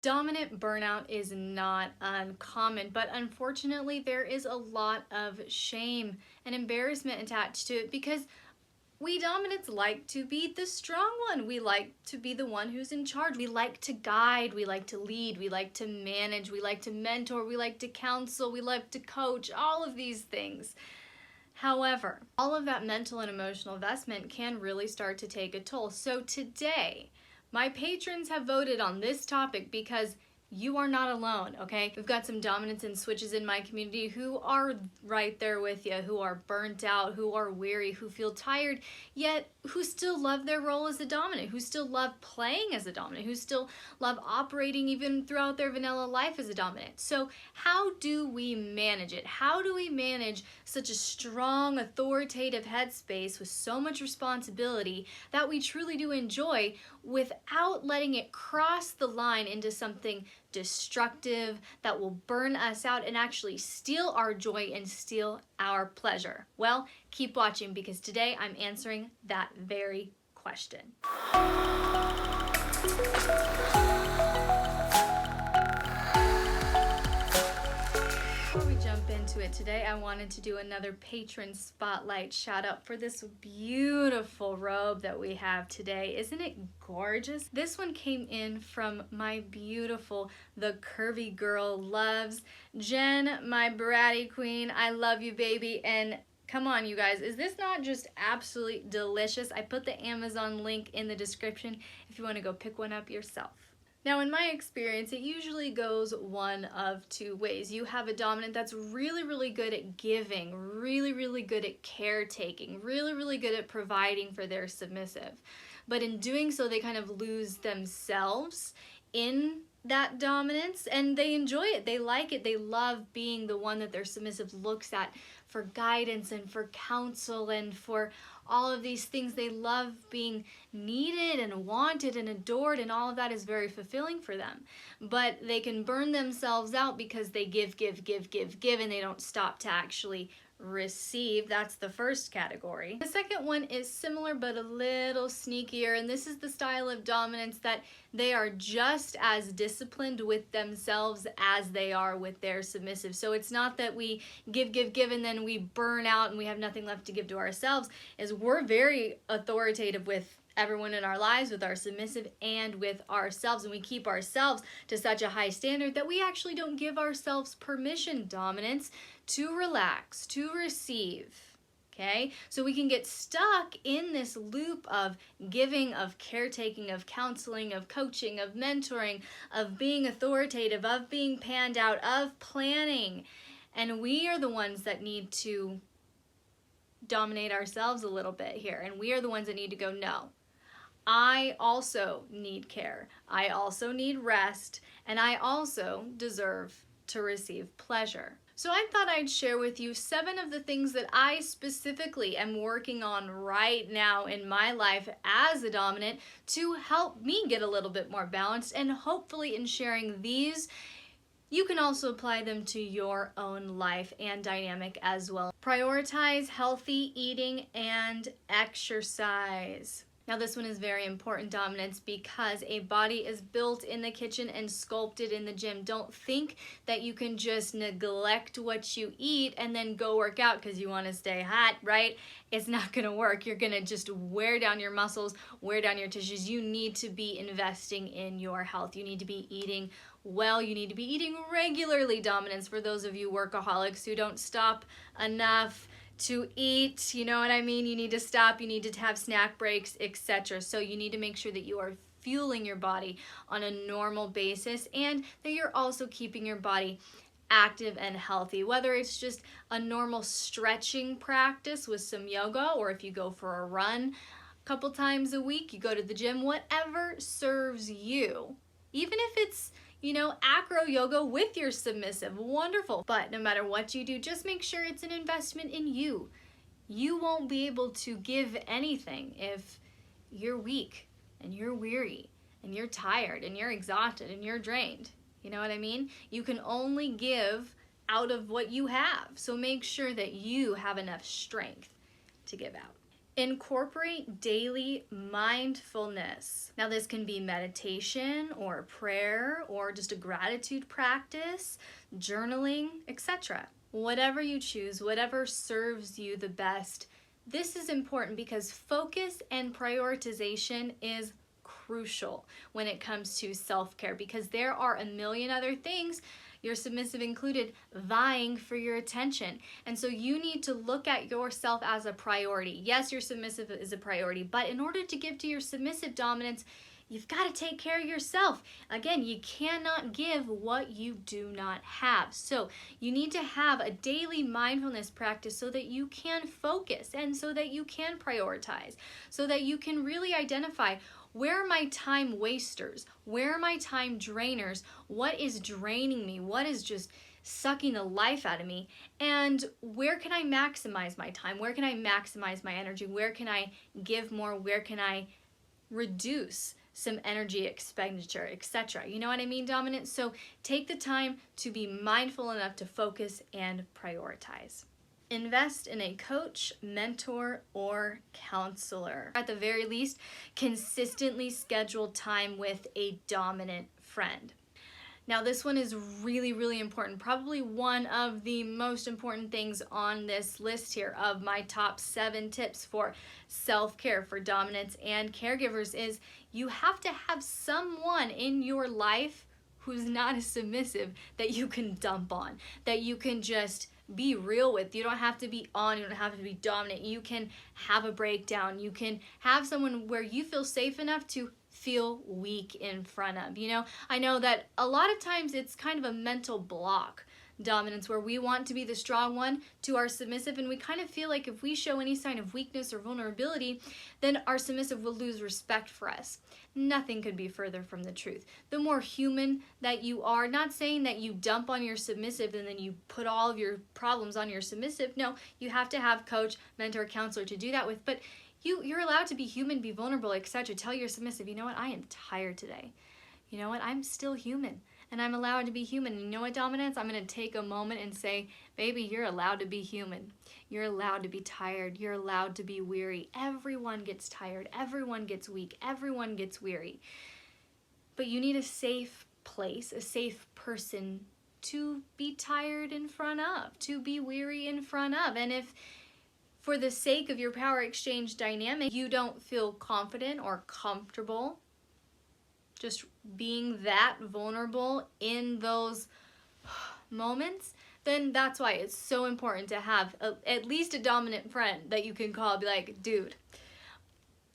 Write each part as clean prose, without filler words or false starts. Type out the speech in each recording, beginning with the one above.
Dominant burnout is not uncommon, but unfortunately there is a lot of shame and embarrassment attached to it because we dominants like to be the strong one. We like to be the one who's in charge. We like to guide, we like to lead, we like to manage, we like to mentor, we like to counsel, we like to coach, all of these things. However, all of that mental and emotional investment can really start to take a toll. So today, my patrons have voted on this topic because you are not alone, okay? We've got some dominants and switches in my community who are right there with you, who are burnt out, who are weary, who feel tired, yet who still love their role as a dominant, who still love playing as a dominant, who still love operating even throughout their vanilla life as a dominant. So how do we manage it? How do we manage such a strong, authoritative headspace with so much responsibility that we truly do enjoy without letting it cross the line into something destructive that will burn us out and actually steal our joy and steal our pleasure? Well, keep watching because today I'm answering that very question. Before we jump into it today, I wanted to do another Patron Spotlight shout out for this beautiful robe that we have today. Isn't it gorgeous? This one came in from my beautiful The Curvy Girl Loves. Jen, my bratty queen, I love you, baby. And come on, you guys, is this not just absolutely delicious? I put the Amazon link in the description if you want to go pick one up yourself. Now, in my experience, it usually goes one of two ways. You have a dominant that's really, really good at giving, really, really good at caretaking, really, really good at providing for their submissive. But in doing so, they kind of lose themselves in that dominance, and they enjoy it. They like it. They love being the one that their submissive looks at for guidance and for counsel and for all of these things. They love being needed and wanted and adored, and all of that is very fulfilling for them. But they can burn themselves out because they give, and they don't stop to actually receive. That's the first category. The second one is similar but a little sneakier, and this is the style of dominance that they are just as disciplined with themselves as they are with their submissive. So it's not that we give, and then we burn out and we have nothing left to give to ourselves. Is we're very authoritative with everyone in our lives, with our submissive and with ourselves, and we keep ourselves to such a high standard that we actually don't give ourselves permission, dominance, to relax, to receive. Okay, so we can get stuck in this loop of giving, of caretaking, of counseling, of coaching, of mentoring, of being authoritative, of being panned out, of planning. And we are the ones that need to dominate ourselves a little bit here. And we are the ones that need to go, no, I also need care. I also need rest. And I also deserve to receive pleasure. So I thought I'd share with you 7 of the things that I specifically am working on right now in my life as a dominant to help me get a little bit more balanced, and hopefully in sharing these, you can also apply them to your own life and dynamic as well. Prioritize healthy eating and exercise. Now this one is very important, dominance, because a body is built in the kitchen and sculpted in the gym. Don't think that you can just neglect what you eat and then go work out because you want to stay hot, right? It's not going to work. You're going to just wear down your muscles, wear down your tissues. You need to be investing in your health. You need to be eating well. You need to be eating regularly, dominance, for those of you workaholics who don't stop enough to eat, you know what I mean? You need to stop, you need to have snack breaks, etc. So you need to make sure that you are fueling your body on a normal basis and that you're also keeping your body active and healthy, whether it's just a normal stretching practice with some yoga, or if you go for a run a couple times a week, you go to the gym, whatever serves you. Even if it's, you know, acro yoga with your submissive, wonderful. But no matter what you do, just make sure it's an investment in you. You won't be able to give anything if you're weak and you're weary and you're tired and you're exhausted and you're drained. You know what I mean? You can only give out of what you have. So make sure that you have enough strength to give out. Incorporate daily mindfulness. Now, this can be meditation or prayer or just a gratitude practice, journaling, etc. Whatever you choose, whatever serves you the best. This is important because focus and prioritization is crucial when it comes to self-care, because there are a million other things, your submissive included, vying for your attention. And so you need to look at yourself as a priority. Yes, your submissive is a priority, but in order to give to your submissive dominance, you've got to take care of yourself. Again, you cannot give what you do not have. So you need to have a daily mindfulness practice so that you can focus and so that you can prioritize, so that you can really identify, where are my time wasters? Where are my time drainers? What is draining me? What is just sucking the life out of me? And where can I maximize my time? Where can I maximize my energy? Where can I give more? Where can I reduce some energy expenditure, etc.? You know what I mean, dominant? So take the time to be mindful enough to focus and prioritize. Invest in a coach, mentor, or counselor. At the very least, consistently schedule time with a dominant friend. Now, this one is really, really important. Probably one of the most important things on this list here of my top 7 tips for self-care for dominants and caregivers is you have to have someone in your life who's not a submissive that you can dump on, that you can just be real with. You don't have to be on, you don't have to be dominant. You can have a breakdown. You can have someone where you feel safe enough to feel weak in front of. You know, I know that a lot of times it's kind of a mental block, dominance, where we want to be the strong one to our submissive, and we kind of feel like if we show any sign of weakness or vulnerability, then our submissive will lose respect for us. Nothing could be further from the truth. The more human that you are, not saying that you dump on your submissive and then you put all of your problems on your submissive. No, you have to have coach, mentor, counselor to do that with, but you're allowed to be human, be vulnerable, etc. Tell your submissive, you know what, I am tired today. You know what, I'm still human. And I'm allowed to be human. And you know what, dominance? I'm going to take a moment and say, baby, you're allowed to be human. You're allowed to be tired. You're allowed to be weary. Everyone gets tired. Everyone gets weak. Everyone gets weary. But you need a safe place, a safe person to be tired in front of, to be weary in front of. And if for the sake of your power exchange dynamic, you don't feel confident or comfortable just being that vulnerable in those moments, then that's why it's so important to have at least a dominant friend that you can call, be like, dude,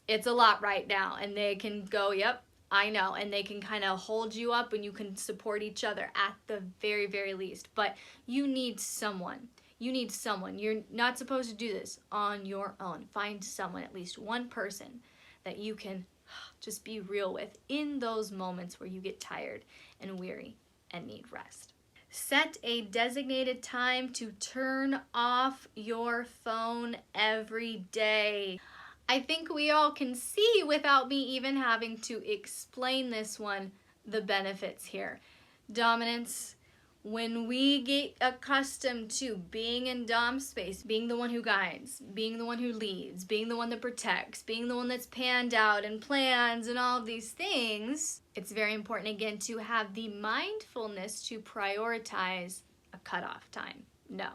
it's a lot right now. And they can go, yep, I know. And they can kind of hold you up and you can support each other at the very, very least. But you need someone. You need someone. You're not supposed to do this on your own. Find someone, at least one person that you can just be real with in those moments where you get tired and weary and need rest. Set a designated time to turn off your phone every day. I think we all can see, without me even having to explain this one, the benefits here. Dominance, when we get accustomed to being in dom space, being the one who guides, being the one who leads, being the one that protects, being the one that's panned out and plans and all of these things, it's very important, again, to have the mindfulness to prioritize a cutoff time. No,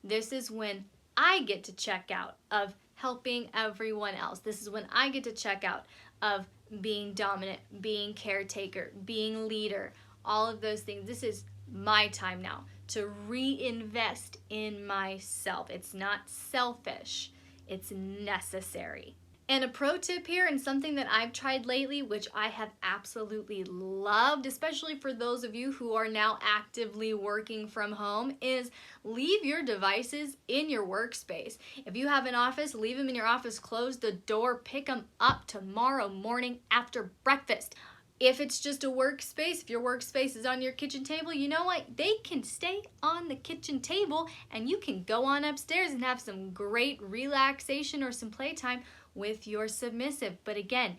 this is when I get to check out of helping everyone else. This is when I get to check out of being dominant, being caretaker, being leader, all of those things. This is my time now to reinvest in myself. It's not selfish, it's necessary. And a pro tip here, and something that I've tried lately, which I have absolutely loved, especially for those of you who are now actively working from home, is leave your devices in your workspace. If you have an office, leave them in your office, close the door, pick them up tomorrow morning after breakfast. If it's just a workspace, if your workspace is on your kitchen table, you know what? They can stay on the kitchen table and you can go on upstairs and have some great relaxation or some playtime with your submissive. But again,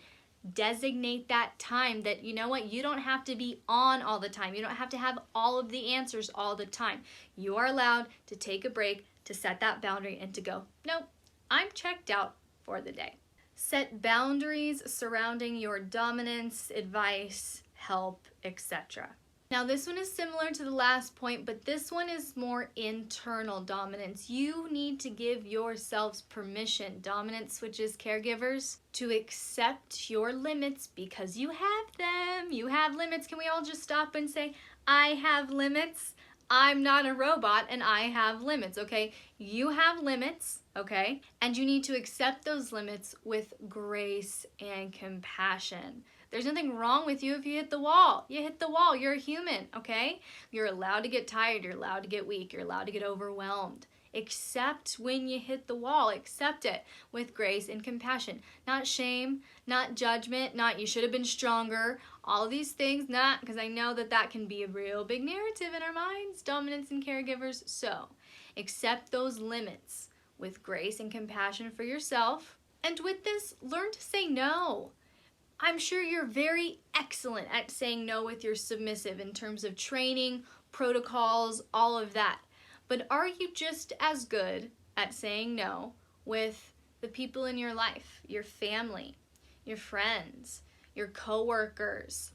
designate that time that, you know what, you don't have to be on all the time. You don't have to have all of the answers all the time. You are allowed to take a break, to set that boundary and to go, nope, I'm checked out for the day. Set boundaries surrounding your dominance, advice, help, etc. Now this one is similar to the last point, but this one is more internal dominance. You need to give yourselves permission, dominant switches, caregivers, to accept your limits because you have them. You have limits. Can we all just stop and say, I have limits? I'm not a robot and I have limits, okay? You have limits, okay? And you need to accept those limits with grace and compassion. There's nothing wrong with you if you hit the wall. You hit the wall. You're a human, okay? You're allowed to get tired. You're allowed to get weak. You're allowed to get overwhelmed. Accept when you hit the wall. Accept it with grace and compassion. Not shame, not judgment, not you should have been stronger. All of these things, not, because I know that can be a real big narrative in our minds, dominance and caregivers. So accept those limits with grace and compassion for yourself. And with this, learn to say no. I'm sure you're very excellent at saying no with your submissive in terms of training, protocols, all of that. But are you just as good at saying no with the people in your life, your family, your friends, your coworkers,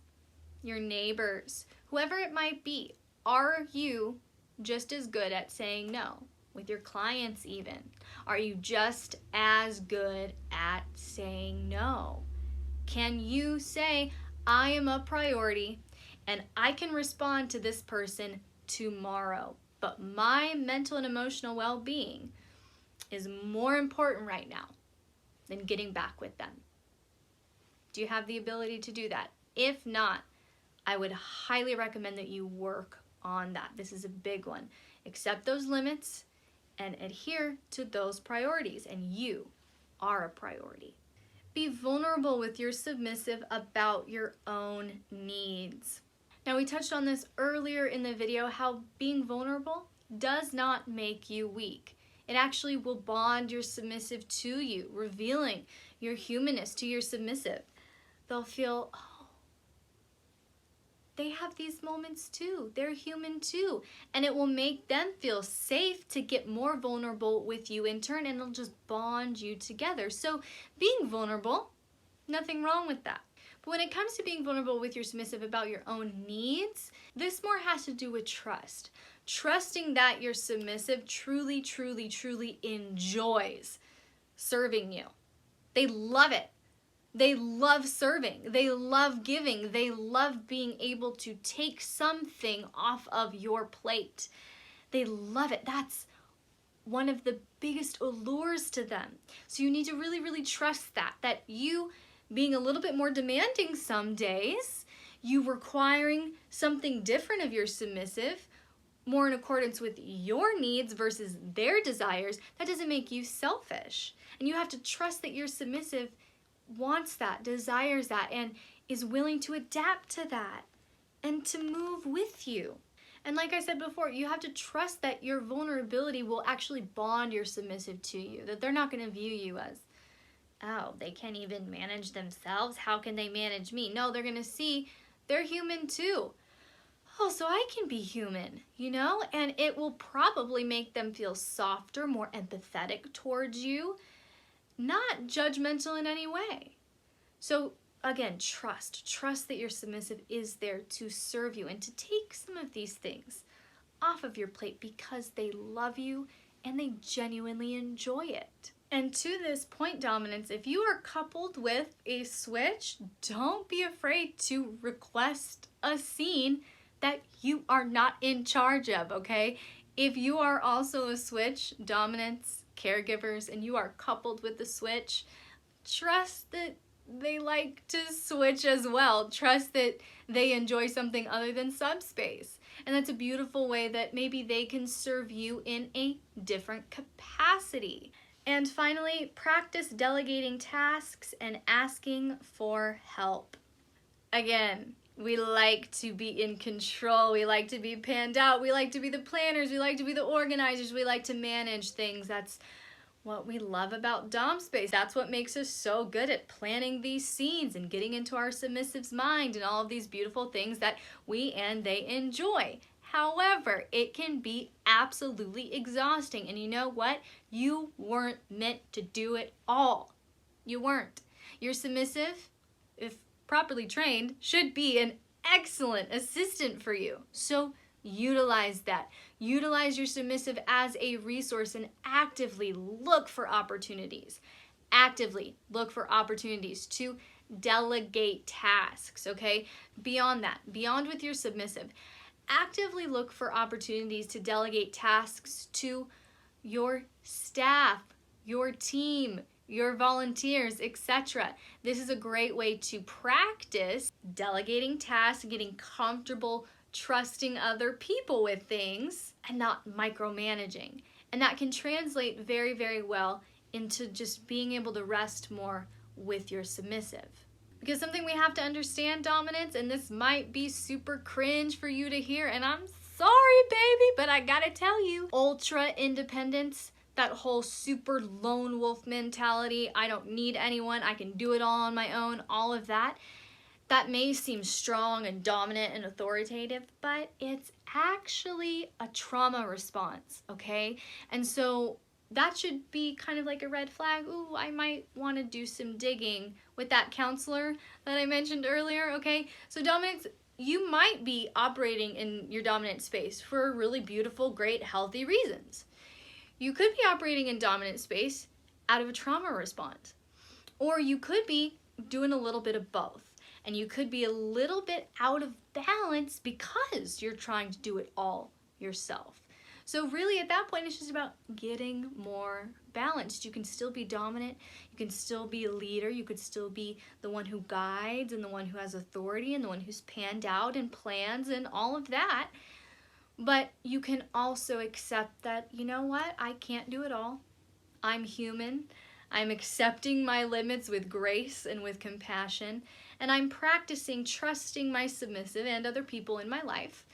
your neighbors, whoever it might be? Are you just as good at saying no with your clients even? Are you just as good at saying no? Can you say, I am a priority and I can respond to this person tomorrow, but my mental and emotional well-being is more important right now than getting back with them? Do you have the ability to do that? If not, I would highly recommend that you work on that. This is a big one. Accept those limits and adhere to those priorities, and you are a priority. Be vulnerable with your submissive about your own needs. Now, we touched on this earlier in the video, how being vulnerable does not make you weak. It actually will bond your submissive to you, revealing your humanness to your submissive. They'll feel, oh, they have these moments too. They're human too. And it will make them feel safe to get more vulnerable with you in turn, and it'll just bond you together. So being vulnerable, nothing wrong with that. But when it comes to being vulnerable with your submissive about your own needs, this more has to do with trust. Trusting that your submissive truly, truly, truly enjoys serving you. They love it. They love serving. They love giving. They love being able to take something off of your plate. They love it. That's one of the biggest allures to them. So you need to really, really trust that you being a little bit more demanding some days, you requiring something different of your submissive, more in accordance with your needs versus their desires, that doesn't make you selfish. And you have to trust that your submissive wants that, desires that, and is willing to adapt to that and to move with you. And like I said before, you have to trust that your vulnerability will actually bond your submissive to you, that they're not going to view you as, oh, they can't even manage themselves. How can they manage me? No, they're going to see they're human too. Oh, so I can be human, you know? And it will probably make them feel softer, more empathetic towards you, not judgmental in any way. So again, trust that your submissive is there to serve you and to take some of these things off of your plate because they love you and they genuinely enjoy it. And to this point, dominance, if you are coupled with a switch, don't be afraid to request a scene that you are not in charge of, okay? If you are also a switch, dominance, caregivers, and you are coupled with the switch, trust that they like to switch as well. Trust that they enjoy something other than subspace. And that's a beautiful way that maybe they can serve you in a different capacity. And finally, practice delegating tasks and asking for help. Again, we like to be in control. We like to be panned out. We like to be the planners. We like to be the organizers. We like to manage things. That's what we love about Dom Space. That's what makes us so good at planning these scenes and getting into our submissive's mind and all of these beautiful things that we and they enjoy. However, it can be absolutely exhausting. And you know what? You weren't meant to do it all. You weren't. Your submissive, if properly trained, should be an excellent assistant for you. So utilize that. Utilize your submissive as a resource and actively look for opportunities. Actively look for opportunities to delegate tasks, okay? Beyond that, beyond with your submissive, actively look for opportunities to delegate tasks to your staff, your team, your volunteers, etc. This is a great way to practice delegating tasks, getting comfortable trusting other people with things, and not micromanaging. And that can translate very, very well into just being able to rest more with your submissive. Because something we have to understand, dominance, and this might be super cringe for you to hear, and I'm sorry, baby, but I gotta tell you, ultra independence, that whole super lone wolf mentality, I don't need anyone, I can do it all on my own, all of that, that may seem strong and dominant and authoritative, but it's actually a trauma response, okay? And so that should be kind of like a red flag. Ooh, I might want to do some digging with that counselor that I mentioned earlier, okay? So dominance, you might be operating in your dominant space for really beautiful, great, healthy reasons. You could be operating in dominant space out of a trauma response. Or you could be doing a little bit of both. And you could be a little bit out of balance because you're trying to do it all yourself. So really at that point, it's just about getting more balanced. You can still be dominant, you can still be a leader, you could still be the one who guides and the one who has authority and the one who's panned out and plans and all of that. But you can also accept that, you know what, I can't do it all. I'm human. I'm accepting my limits with grace and with compassion, and I'm practicing trusting my submissive and other people in my life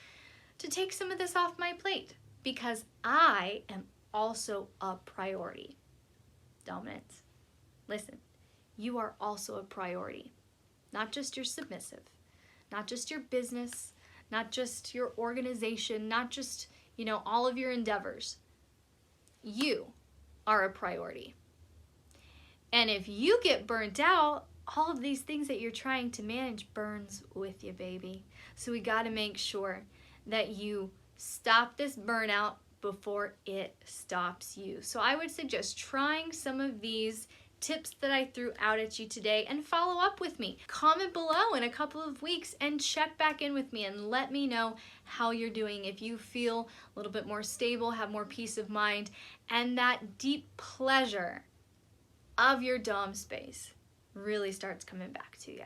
to take some of this off my plate because I am also a priority. Dominance, listen, you are also a priority, not just your submissive, not just your business, not just your organization, not just, all of your endeavors. You are a priority. And if you get burnt out, all of these things that you're trying to manage burns with you, baby. So we got to make sure that you stop this burnout before it stops you. So I would suggest trying some of these tips that I threw out at you today and follow up with me. Comment below in a couple of weeks and check back in with me and let me know how you're doing. If you feel a little bit more stable, have more peace of mind, and that deep pleasure of your dom space really starts coming back to you.